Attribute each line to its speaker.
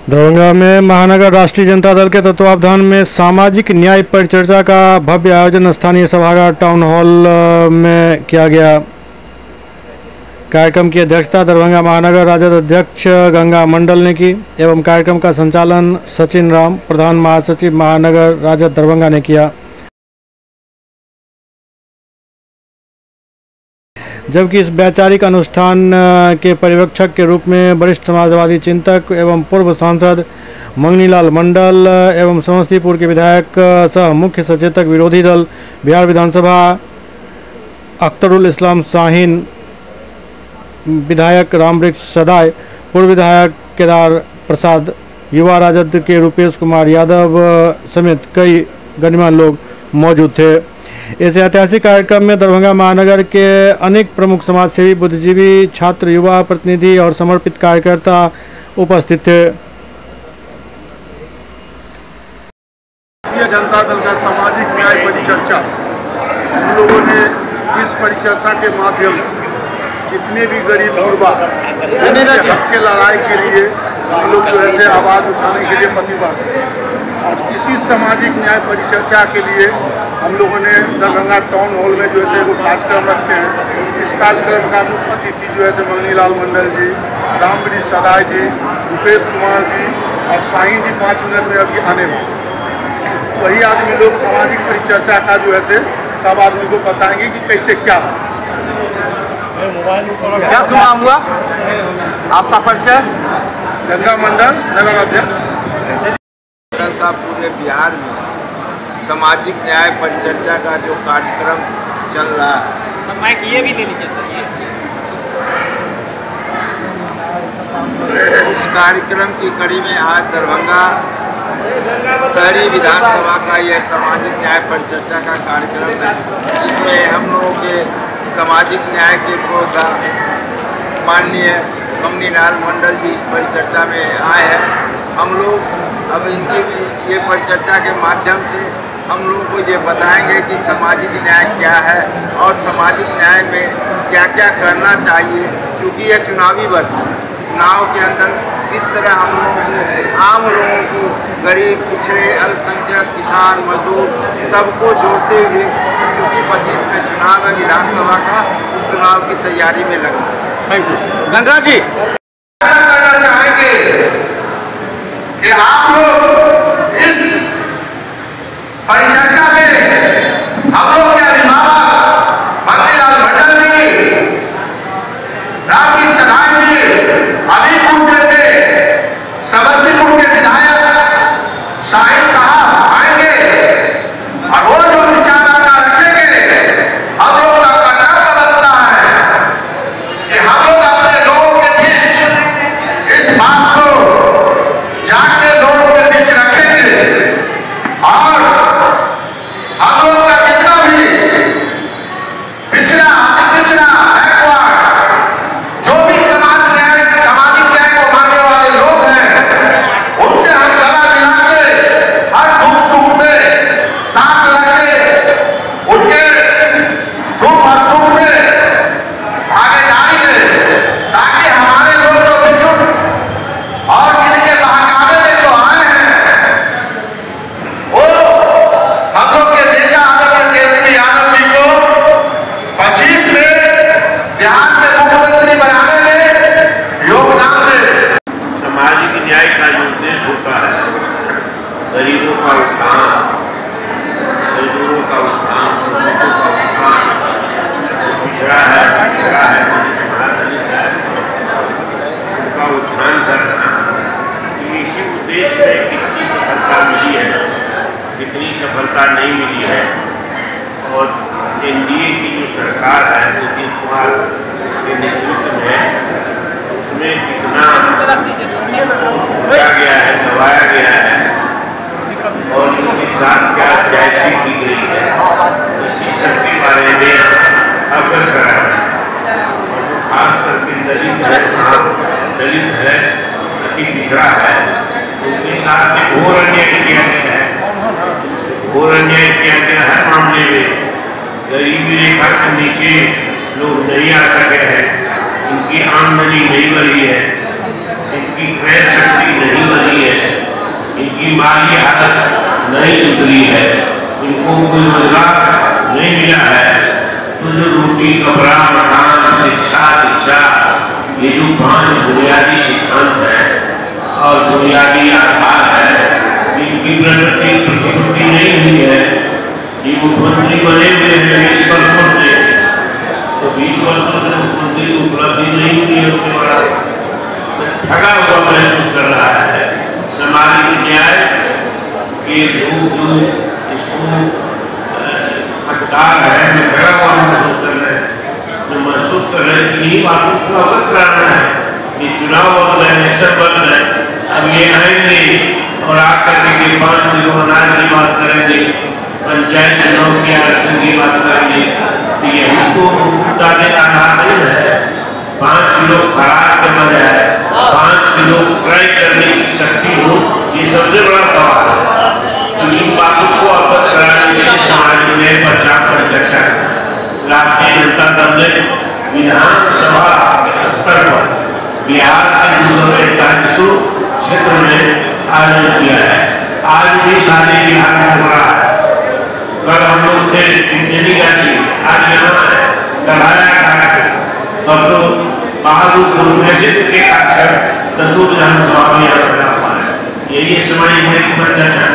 Speaker 1: दरभंगा में महानगर राष्ट्रीय जनता दल के तत्वावधान में सामाजिक न्याय परिचर्चा का भव्य आयोजन स्थानीय सभागार टाउन हॉल में किया गया। कार्यक्रम की अध्यक्षता दरभंगा महानगर राजद अध्यक्ष गंगा मंडल ने की एवं कार्यक्रम का संचालन सचिन राम, प्रधान महासचिव महानगर राजद दरभंगा ने किया। जबकि इस वैचारिक अनुष्ठान के पर्यवेक्षक के रूप में वरिष्ठ समाजवादी चिंतक एवं पूर्व सांसद मंगनीलाल मंडल एवं समस्तीपुर के विधायक सह मुख्य सचेतक विरोधी दल बिहार विधानसभा अख्तरुल इस्लाम शाहीन, विधायक रामवृक्ष सदाय, पूर्व विधायक केदार प्रसाद, युवा राजद के रुपेश कुमार यादव समेत कई गणमान्य लोग मौजूद थे। इस ऐतिहासिक कार्यक्रम में दरभंगा महानगर के अनेक प्रमुख समाजसेवी, बुद्धिजीवी, छात्र, युवा प्रतिनिधि और समर्पित कार्यकर्ता उपस्थित थे।
Speaker 2: भारतीय जनता दल का सामाजिक न्याय परिचर्चा, हम लोगों ने इस परिचर्चा के माध्यम से जितने भी गरीब गुरबा उनके हक के लड़ाई के लिए हम लोग जो ऐसे आवाज़ उठाने के लिए प्रतिबद्ध, और इसी सामाजिक न्याय परिचर्चा के लिए हम लोगों ने दरभंगा टाउन हॉल में जो है वो कार्यक्रम रखे हैं। इस कार्यक्रम का मुख्य अतिथि जो है मंगनीलाल मंडल जी, रामवृक्ष सदाय जी, रुपेश कुमार जी और शाहीन जी 5 मिनट में अभी आने वाले। वही आदमी लोग सामाजिक परिचर्चा का जो है सब आदमी को बताएंगे कि कैसे क्या
Speaker 3: सुना हुआ। आपका परिचय?
Speaker 2: गंगा मंडल, नगर अध्यक्ष।
Speaker 3: दल का पूरे बिहार में सामाजिक न्याय परिचर्चा का जो कार्यक्रम चल रहा है,
Speaker 4: माइक ये भी ले लीजिए सर।
Speaker 3: उस कार्यक्रम की कड़ी में आज दरभंगा शहरी विधानसभा का यह सामाजिक न्याय परिचर्चा का कार्यक्रम है। इसमें हम लोगों के सामाजिक न्याय के प्रोधा माननीय मंगनीलाल मंडल जी इस परिचर्चा में आए हैं। हम लोग अब इनकी भी ये परिचर्चा के माध्यम से हम लोगों को ये बताएंगे कि सामाजिक न्याय क्या है और सामाजिक न्याय में क्या क्या करना चाहिए। चूँकि यह चुनावी वर्ष है, चुनाव के अंदर किस तरह हम लोगों को, आम लोगों को, गरीब, पिछड़े, अल्पसंख्यक, किसान, मजदूर सबको जोड़ते हुए, चूँकि 25 में चुनाव है विधानसभा का, उस चुनाव की तैयारी में लगना है।
Speaker 2: Thank you.
Speaker 3: गंगा जी
Speaker 2: करना चाहेंगे कि आप लोग इस परिचर्चा में हम लोग के अभिभावक मंगनीलाल मंडल जी, रामवृक्ष सदाय जी, अलीपुर के समस्तीपुर के विधायक शाहीन साहब आएंगे और वो जो विचारधारा रखेंगे, हम लोग का कर्तव्य बनता है कि हम लोग अपने लोगों के बीच इस बात को जाके लोगों के बीच रखेंगे और हम लोग का जितना भी पिछड़ा बैकवर्ड जो भी सामाजिक न्याय को मानने वाले लोग हैं, उनसे हम गला मिला के हर दुख सुख में साथ रखे, उनके दुख और सुख में भागीदारी दें, ताकि हमारे लोग जो बिछुड़ और जिनके बहकावे में जो आए हैं, वो हम लोग के नेता आदरणीय तेजस्वी यादव जी को 25 में बिहार के मुख्यमंत्री बनाने में योगदान दें।
Speaker 5: सामाजिक न्याय का जो उद्देश्य होता है, गरीबों का उत्थान, मजदूरों का उत्थान, शोषितों का उत्थान, पिछड़ा है, दलित है, उनका उत्थान करना, इसी उद्देश्य में कितनी सफलता मिली है, कितनी सफलता नहीं मिली है। और एनडीए की जो सरकार है नीतीश कुमार के नेतृत्व में, उसमें कितना किया गया है, दबाया गया है और उनके साथ क्या जायजी की गई है, इसी शक्ति बारे में अवगत कराया है। और खास करके दलित है, अति पिछड़ा है, उनके साथ घोर अन्याय किया गया है। घोर अन्याय किया गया हर मामले में। गरीबी रेखा से नीचे लोग नहीं आ सके हैं, इनकी आमदनी नहीं बढ़ी है, इनकी क्रय शक्ति नहीं बढ़ी है। माली हालत नहीं सुधरी है, इनको कोई रोजगार नहीं मिला है, तो जो रोटी कपड़ा मकान शिक्षा दीक्षा ये जो 5 बुनियादी सिद्धांत है और बुनियादी आधार है, इनकी प्रतिपूर्ति नहीं हुई है। ये मुख्यमंत्री बने हुए हैं 20 वर्षों से, तो 20 वर्षों से मुख्यमंत्री की उपलब्धि नहीं हुई है, उसके बड़ा ठगा हुआ महसूस कर रहा है। सामाजिक न्याय के जो इसको हकदार है, जो ठगा हुआ महसूस कर रहे हैं, जो महसूस कर रहे हैं कि यही बातों को अवगत कराना है कि चुनाव बदल है, इलेक्शन बदल है, अब ये आएंगे और आकर के 5 किलो अनाज की बात करेंगे, पंचायत चुनाव के आरक्षण की बात करेंगे, तो ये हमको डाले का आधार नहीं है। 5 किलो खराब के बजाय 5 किलो क्रय करने की शक्ति हो, ये सबसे बड़ा सवाल है। तो इन बातों को अवगत कराने के लिए समाज में प्रचार पर चर्चा राष्ट्रीय जनता दल ने विधानसभा स्तर पर बिहार के 241 क्षेत्र में आयोजन किया है। आज भी शादी बिहार में हो रहा है। कल हम लोग थे गाछी, आज यहाँ है गढ़ाया घाट, परसों बहादुरपुर में के 10 विधानसभा में यहाँ हुआ है। यही समय में चर्चा